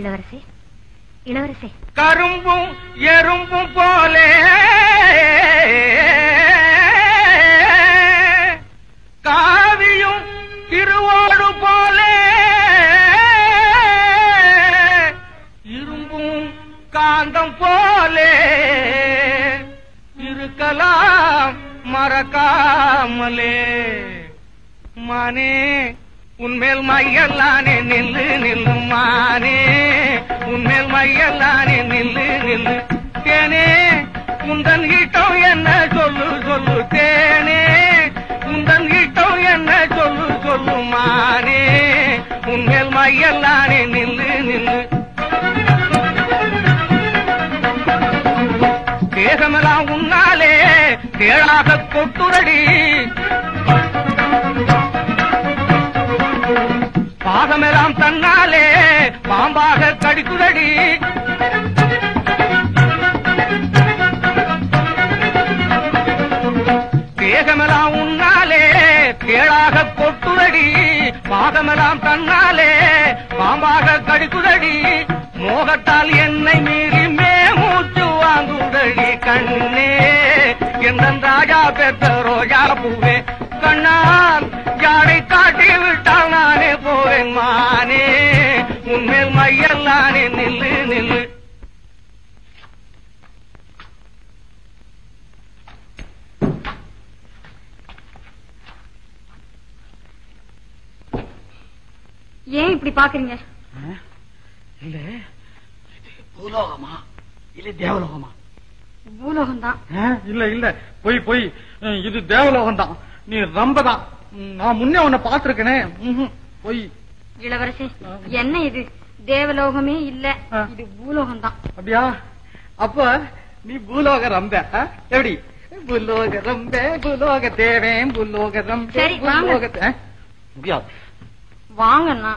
இளவரசி, இளவரசி. கரும்பும் எறும்பும் போலே காவியும் திருவோடு போலே இரும்பும் காந்தம் போலே இருக்கலாம் மறக்காமலே. மானே உன்மேல் மையல்லானே நில்லு நில்லு மானே, உன்மேல் மையல்லானே நில்லு நில்லு. தேனே உந்தன் கிட்டம் என்ன சொல்லு சொல்லு, தேனே உந்தன் கிட்டம் என்ன சொல்லு சொல்லு மானே, உன்மேல் மையல்லானே நில்லு நில்லு. தேகமெல்லாம் உன்னாலே தேழாக கொட்டுரடி, பாகமெல்லாம் தன்னாலே பாம்பாக கடிக்குதடி. தேகமெல்லாம் உன்னாலே தேழாக கொட்டுதடி, பாகமெல்லாம் தன்னாலே பாம்பாக கடிக்குதடி. மோகத்தால் என்னை மீறி மூச்சு வாங்குதடி கண்ணே, எந்தன் ராஜா பெற்ற ரோஜா பூவே. கண்ணால் யாரை காட்டி விட்டால் நானே போவேன் மானே, உன்மேல் மையல்லானே நில்லு நில்லு. ஏன் இப்படி பாக்குறீங்க? இல்ல பூலோகமா இல்ல தேவலோகமா? பூலோகம் தான். இல்ல இல்ல பொய் பொய், இது தேவலோகம் தான். நீ ரம்பதான், நான் முன்னே உன்னை பாத்திருக்கனே. பொய். இளவரசி, என்ன இது? தேவலோகமே இல்ல, இது பூலோகம் தான். அப்படியா? அப்ப நீ பூலோக ரம்ப. எப்படி? பூலோக ரம்ப, பூலோக தேவேன், பூலோக ரம்ப. சரி, வாங்க. முடியாது. வாங்கண்ணா.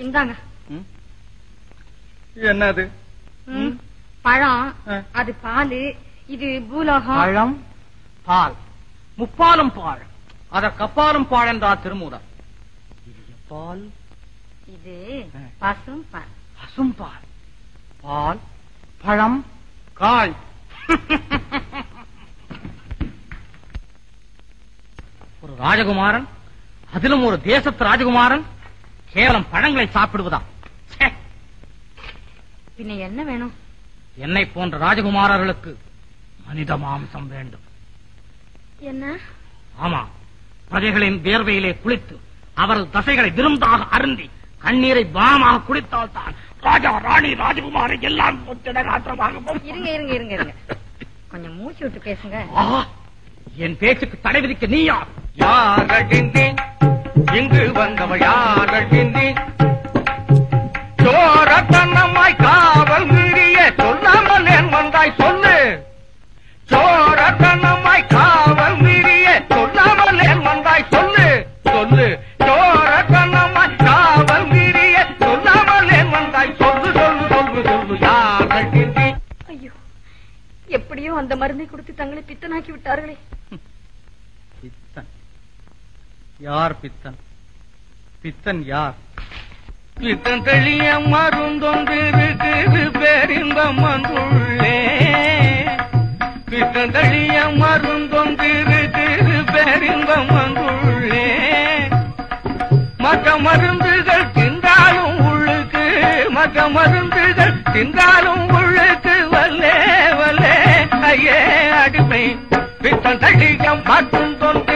இந்தாங்க. என்னது? பழம், அது பால், இது பூலோகம். பழம் பால், முப்பாலும் பால், அதற்கப்பாலும் பால் என்றா திருமூலர். இது பால், இது பசும் பால். பசும் பால், பால், பழம், காய். ஒரு ராஜகுமாரன், அதிலும் ஒரு தேசத்து ராஜகுமாரன் கேவலம் பழங்களை சாப்பிடுவதா? பின்ன என்ன வேணும்? என்னை போன்ற ராஜகுமாரர்களுக்கு மனித மாம்சம் வேண்டும். என்ன? ஆமா, பிரஜைகளின் வேர்வையிலே குளித்து அவரது தசைகளை விருந்தாக அருந்தி கண்ணீரை பானமாக குடித்தால் தான் ராஜா ராணி ராஜகுமாரி எல்லாம் இருங்க இருங்க இருங்க இருங்க, கொஞ்சம் மூச்சு விட்டு பேசுங்க. என் பேச்சுக்கு தடை விதிக்க நீ யார்? யாரடிந்தி இங்கு வந்தவள் யாரடிந்தி? சோரத்தனமாய் காவல் மீறிய சொல்லாமல் என் வந்தாய் சொல்லு. சோரத்தனமாய் காவல் மீறிய சொல்லாமல் என் வந்தாய் சொல்லு சொல்லு. சோரத்தனமாய் காவல் மீறிய சொல்லாமல் என் வந்தாய் சொல்லு சொல்லு சொல்லு சொல்லு. யாரடிந்தி? ஐயோ, எப்படியோ அந்த மருந்தை கொடுத்து தங்களை பித்தனாக்கி விட்டார்களே. பித்தன் யார்? பித்தன் பித்தன் யார்? பித்தன் தெளிய மருந்தொன்றிருக்கு பேரின்பம் வந்துள்ளே. பித்தன் தெளிய மருந்தொன்றிருக்கு பேரின்பம் வந்துள்ளே. மற்ற மருந்துகள் தின்றாலும் உள்ளுக்கு, மற்ற மருந்துகள் தின்றாலும் உள்ளுக்கு வல்லே வல்லே ஐயே அடிமை. பித்தன் தெளிய மருந்தொன்று